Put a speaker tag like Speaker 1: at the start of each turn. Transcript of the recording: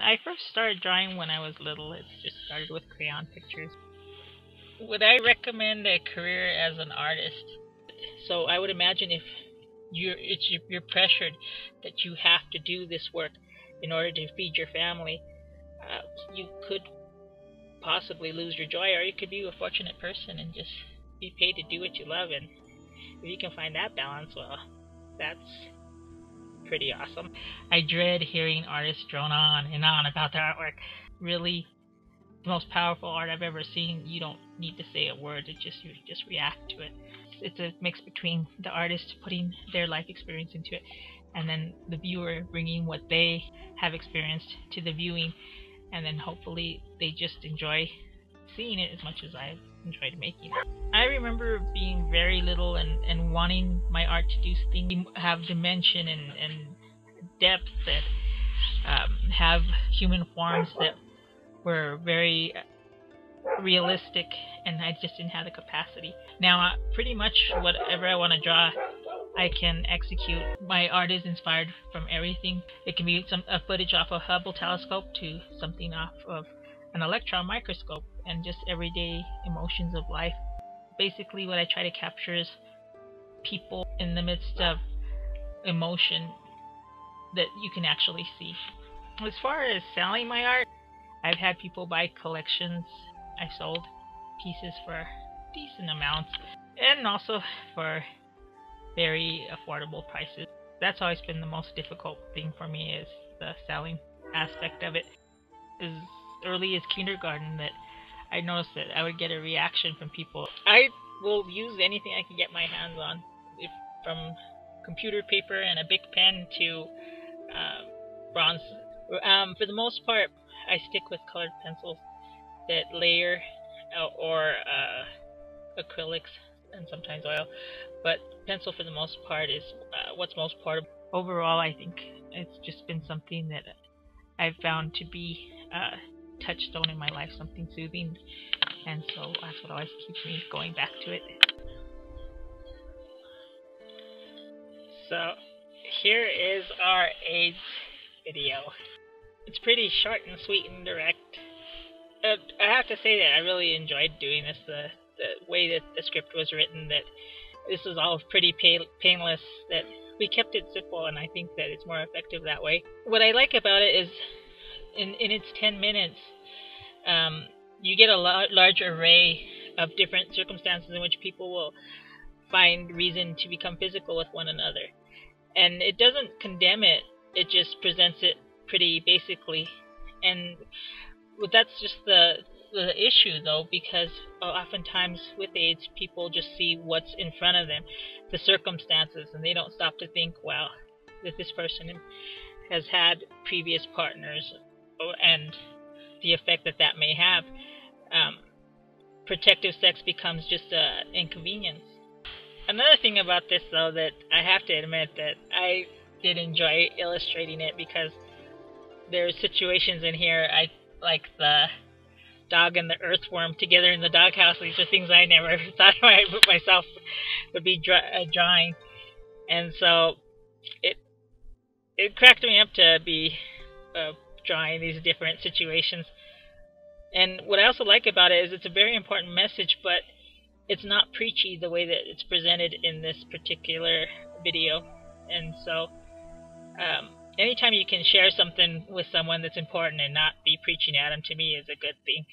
Speaker 1: I first started drawing when I was little. It just started with crayon pictures. Would I recommend a career as an artist? So I would imagine if you're pressured that you have to do this work in order to feed your family, you could possibly lose your joy, or you could be a fortunate person and just be paid to do what you love. And if you can find that balance, well, that's pretty awesome. I dread hearing artists drone on and on about their artwork. Really, the most powerful art I've ever seen, you don't need to say a word, you just react to it. It's a mix between the artist putting their life experience into it and then the viewer bringing what they have experienced to the viewing, and then hopefully they just enjoy seeing it as much as I've enjoyed making it. I remember being very little and wanting my art to do things, have dimension and depth, that have human forms that were very realistic, and I just didn't have the capacity. Now, pretty much whatever I want to draw, I can execute. My art is inspired from everything. It can be a footage off a Hubble telescope to something off of an electron microscope, and just everyday emotions of life. Basically, what I try to capture is people in the midst of emotion that you can actually see. As far as selling my art, I've had people buy collections. I sold pieces for decent amounts, and also for very affordable prices. That's always been the most difficult thing for me, is the selling aspect of it. As early as kindergarten, that I noticed that I would get a reaction from people. I will use anything I can get my hands on, from computer paper and a big pen to bronze. For the most part, I stick with colored pencils that layer, or acrylics and sometimes oil, but pencil for the most part is what's most portable. Overall, I think it's just been something that I've found to be a touchstone in my life, something soothing, and so that's what always keeps me going back to it. So here is our AIDS video. It's pretty short and sweet and direct. I have to say that I really enjoyed doing this. The way that the script was written, that this was all pretty painless, that we kept it simple, and I think that it's more effective that way. What I like about it is in its 10 minutes, you get a large array of different circumstances in which people will find reason to become physical with one another. And it doesn't condemn it, it just presents it pretty basically. And that's just the issue, though, because oftentimes with AIDS, people just see what's in front of them, the circumstances, and they don't stop to think, well, that this person has had previous partners and the effect that that may have. Protective sex becomes just an inconvenience. Another thing about this, though, that I have to admit that I did enjoy illustrating it, because there's situations in here, like the dog and the earthworm together in the doghouse. These are things I never thought I myself would be drawing, and so it cracked me up to be drawing these different situations. And what I also like about it is it's a very important message, but it's not preachy the way that it's presented in this particular video. And so anytime you can share something with someone that's important and not be preaching at them, to me, is a good thing.